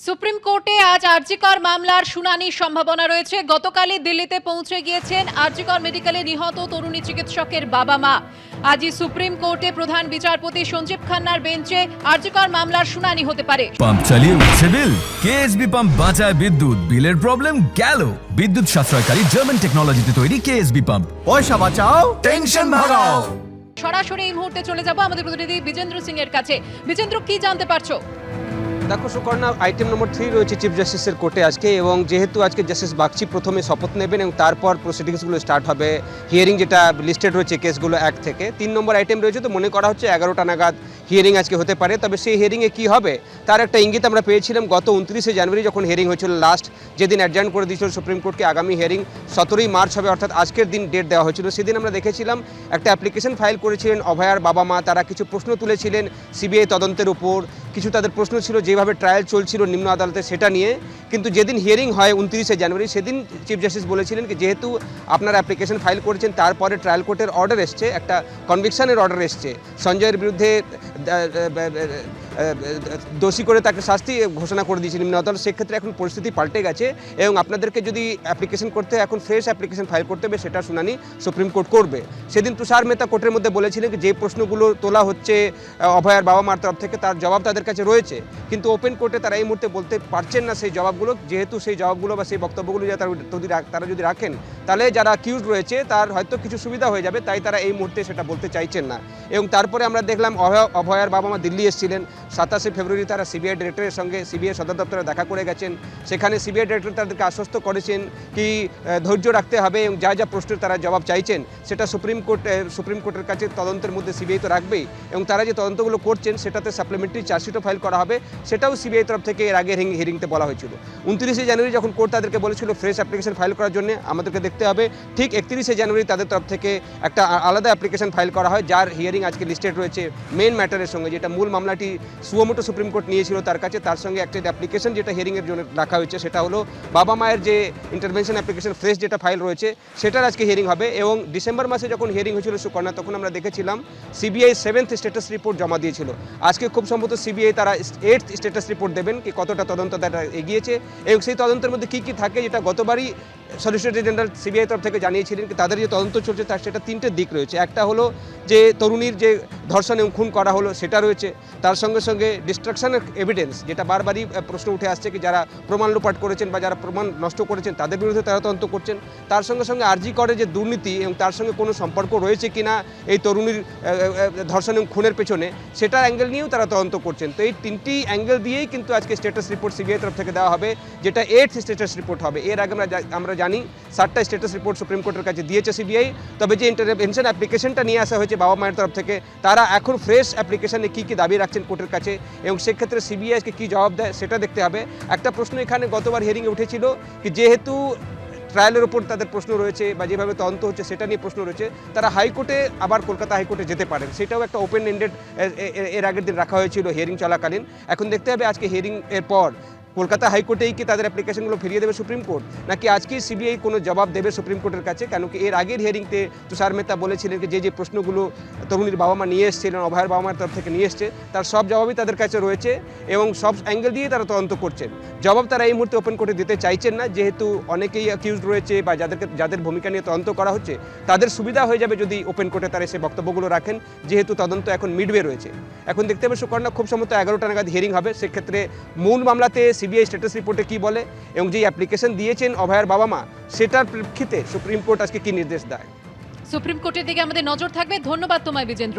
Supreme কোর্টে আজ আরজিকর মামলার শুনানির সম্ভাবনা রয়েছে। গতকালই দিল্লিতে পৌঁছে গিয়েছেন আরজিকর মেডিকেলে নিহত তরুণী চিকিৎসকের বাবা মা। আজই সুপ্রিম কোর্টে প্রধান বিচারপতি সঞ্জীব খান্নার বেঞ্চে আরজিকর মামলার শুনানি হতে পারে। পাম্প চালিয়ে উঠছে বিল, কেএসবি পাম্প বাঁচায় বিদ্যুৎ, বিলের প্রবলেম গেল। বিদ্যুৎ সাশ্রয়কারী জার্মান টেকনোলজিতে তৈরি কেএসবি পাম্প, পয়সা বাঁচাও, টেনশন ভাগাও। সরাসরি এই মুহূর্তে চলে যাব আমাদের প্রতিনিধি বিজেন্দ্র সিং এর কাছে। বিজেন্দ্র, কি জানতে পারছো? দেখো সুকর্ণা, আইটেম নম্বর 3 রয়েছে চিফ জাস্টিসের কোর্টে আজকে, এবং যেহেতু আজকে জাস্টিস বাগচি প্রথমে শপথ নেবেন এবং তারপর প্রসিডিংসগুলো স্টার্ট হবে, হিয়ারিং যেটা লিস্টেড রয়েছে কেসগুলো 1 থেকে 3 নম্বর আইটেম রয়েছে, তো মনে করা হচ্ছে 11টা নাগাদ হিয়ারিং আজকে হতে পারে। তবে সেই হিয়ারিংয়ে কী হবে তার একটা ইঙ্গিত আমরা পেয়েছিলাম গত 29শে জানুয়ারি যখন হিয়ারিং হয়েছিল লাস্ট, যেদিন অ্যাডজার্ন করে দিয়েছিল সুপ্রিম কোর্টকে। আগামী হিয়ারিং 17ই মার্চ হবে, অর্থাৎ আজকের দিন ডেট দেওয়া হয়েছিল। সেদিন আমরা দেখেছিলাম একটা অ্যাপ্লিকেশন ফাইল করেছিলেন অভয়ার বাবা মা, তারা কিছু প্রশ্ন তুলেছিলেন সিবিআই তদন্তের উপর, কিছু তাদের প্রশ্ন ছিল যেভাবে ট্রায়াল চলছিল নিম্ন আদালতে সেটা নিয়ে। কিন্তু যেদিন হিয়ারিং হয় 29শে জানুয়ারি, সেদিন চিফ জাস্টিস বলেছিলেন কি যেহেতু আপনার অ্যাপ্লিকেশন ফাইল করেছেন তারপরে ট্রায়াল কোর্টের অর্ডার এসছে, একটা কনভিকশনের অর্ডার এসছে, সঞ্জয়ের বিরুদ্ধে দোষী করে তাকে শাস্তি ঘোষণা করে দিয়েছে নিম্ন আদালত। সেক্ষেত্রে এখন পরিস্থিতি পাল্টে গেছে এবং আপনাদেরকে যদি অ্যাপ্লিকেশন করতে এখন ফ্রেশ অ্যাপ্লিকেশন ফাইল করতে হবে, সেটা শুনানি সুপ্রিম কোর্ট করবে। সেদিন তুষার মেহতা কোর্টের মধ্যে বলেছিলেন যে প্রশ্নগুলো তোলা হচ্ছে অভয়ার বাবা মার তরফ থেকে তার জবাব তাদের কাছে রয়েছে, কিন্তু ওপেন কোর্টে তারা এই মুহূর্তে বলতে পারছেন না সেই জবাবগুলো, যেহেতু সেই জবাবগুলো বা সেই বক্তব্যগুলো তারা যদি রাখেন তাহলে যারা অ্যাকিউজড রয়েছে তার হয়তো কিছু সুবিধা হয়ে যাবে, তাই তারা এই মুহূর্তে সেটা বলতে চাইছেন না। এবং তারপরে আমরা দেখলাম অভয়ার বাবা মা দিল্লি এসেছিলেন 27শে ফেব্রুয়ারি, তারা সিবিআই ডিরেক্টরের সঙ্গে সিবিআই সদর দপ্তরে দেখা করে গেছেন। সেখানে সিবিআই ডিরেক্টর তাদেরকে আশ্বস্ত করেছেন কি ধৈর্য রাখতে হবে এবং যা যা প্রশ্নের তারা জবাব চাইছেন সেটা সুপ্রিম কোর্টের কাছে তদন্তের মধ্যে সিবিআই তো রাখবেই, এবং তারা যে তদন্তগুলো করছেন সেটাতে সাপ্লিমেন্টারি চার্জশিটও ফাইল করা হবে, সেটাও সিবিআই তরফ থেকে এর আগে হিয়ারিংতে বলা হয়েছিল। 29শে জানুয়ারি যখন কোর্ট তাদেরকে বলেছিল ফ্রেশ অ্যাপ্লিকেশন ফাইল করার জন্য, আমাদেরকে দেখতে হবে ঠিক 31শে জানুয়ারি তাদের তরফ থেকে একটা আলাদা অ্যাপ্লিকেশন ফাইল করা হয়, যার হিয়ারিং আজকে লিস্টেড রয়েছে মেন ম্যাটারের সঙ্গে, যেটা মূল মামলাটি সুমোটো সুপ্রিম কোর্ট নিয়েছিল তার কাছে, তার সঙ্গে একটা অ্যাপ্লিকেশন যেটা হিয়ারিংয়ের জন্য রাখা হয়েছে সেটা হলো বাবা মায়ের যে ইন্টারভেনশন অ্যাপ্লিকেশন ফ্রেশ যেটা ফাইল রয়েছে সেটার আজকে হিয়ারিং হবে। এবং ডিসেম্বর মাসে যখন হিয়ারিং হয়েছিল সুকর্ণা, তখন আমরা দেখেছিলাম সিবিআই 7th স্ট্যাটাস রিপোর্ট জমা দিয়েছিল। আজকে খুব সম্ভবত সিবিআই তারা 8th স্ট্যাটাস রিপোর্ট দেবেন কি কতটা তদন্ত তারা এগিয়েছে এবং সেই তদন্তের মধ্যে কী কী থাকে, যেটা গতবারই সলিসিটর জেনারেল সিবিআই তরফ থেকে জানিয়েছিলেন কি তাদের যে তদন্ত চলছে তার সেটা 3টে দিক রয়েছে। একটা হলো যে তরুণীর যে ধর্ষণ এবং খুন করা হলো সেটা রয়েছে, তার সঙ্গে সঙ্গে ডিস্ট্রাকশন অফ এভিডেন্স, যেটা বারবারই প্রশ্ন উঠে আসছে কি যারা প্রমাণ লোপাট করেছেন বা যারা প্রমাণ নষ্ট করেছেন তাদের বিরুদ্ধে তারা তদন্ত করছেন, তার সঙ্গে সঙ্গে আরজি করে যে দুর্নীতি এবং তার সঙ্গে কোনো সম্পর্ক রয়েছে কিনা এই তরুণীর ধর্ষণ এবং খুনের পেছনে, সেটার অ্যাঙ্গেল নিয়েও তারা তদন্ত করছেন। তো এই 3টি অ্যাঙ্গেল দিয়েই কিন্তু আজকে স্ট্যাটাস রিপোর্ট সিবিআই তরফ থেকে দেওয়া হবে, যেটা 8th স্ট্যাটাস রিপোর্ট হবে। এর আগে আমরা জানি 7টা স্ট্যাটাস রিপোর্ট সুপ্রিম কোর্টের কাছে দিয়েছে সিবিআই, তবে যে ইন্টারভেনশন অ্যাপ্লিকেশনটা নিয়ে আসা হয়েছে বাবা মায়ের তরফ থেকে, তারা এখন ফ্রেশ অ্যাপ্লিকেশনে কী কী দাবি রাখছেন কোর্টের কাছে এবং সেক্ষেত্রে সিবিআইকে কী জবাব দেয় সেটা দেখতে হবে। একটা প্রশ্ন এখানে গতবার হিয়ারিংয়ে উঠেছিল কি যেহেতু ট্রায়ালের ওপর তাদের প্রশ্ন রয়েছে বা যেভাবে তদন্ত হচ্ছে সেটা নিয়ে প্রশ্ন রয়েছে, তারা হাইকোর্টে আবার কলকাতা হাইকোর্টে যেতে পারেন, সেটাও একটা ওপেন এন্ডেড এর আগের দিন রাখা হয়েছিল হিয়ারিং চলাকালীন। এখন দেখতে হবে আজকে হিয়ারিং এর পর কলকাতা হাইকোর্টেই কি তাদের অ্যাপ্লিকেশনগুলো ফিরিয়ে দেবে সুপ্রিম কোর্ট, নাকি আজকেই সিবিআই কোনো জবাব দেবে সুপ্রিম কোর্টের কাছে। কেন কি এর আগের হিয়ারিংতে তুষার মেহতা বলেছিলেন যে যে প্রশ্নগুলো তরুণীর বাবা মা নিয়ে এসেছিলেন, অভয়ের বাবা মার তরফ থেকে নিয়ে এসছে, তার সব জবাবই তাদের কাছে রয়েছে এবং সব অ্যাঙ্গেল দিয়ে তারা তদন্ত করছেন। জবাব তারা এই মুহূর্তে ওপেন কোর্টে দিতে চাইছেন না, যেহেতু অনেকেই অ্যাকিউজড রয়েছে বা যাদের ভূমিকা নিয়ে তদন্ত করা হচ্ছে তাদের সুবিধা হয়ে যাবে যদি ওপেন কোর্টে তারা এসে বক্তব্যগুলো রাখেন, যেহেতু তদন্ত এখন মিডওয়ে রয়েছে। এখন দেখতে হবে সুকর্ণা, খুব সম্ভবত 11টা নাগাদ হিয়ারিং হবে, সেক্ষেত্রে মূল মামলাতে সিবিআই স্ট্যাটাস রিপোর্টে কি বলে এবং যে অ্যাপ্লিকেশন দিয়েছেন অভয়ার বাবা মা সেটার প্রেক্ষিতে সুপ্রিম কোর্ট আজকে কি নির্দেশ দেয়। সুপ্রিম কোর্টের দিকে আমাদের নজর থাকবে। ধন্যবাদ তোমায় বিজেন্দ্র।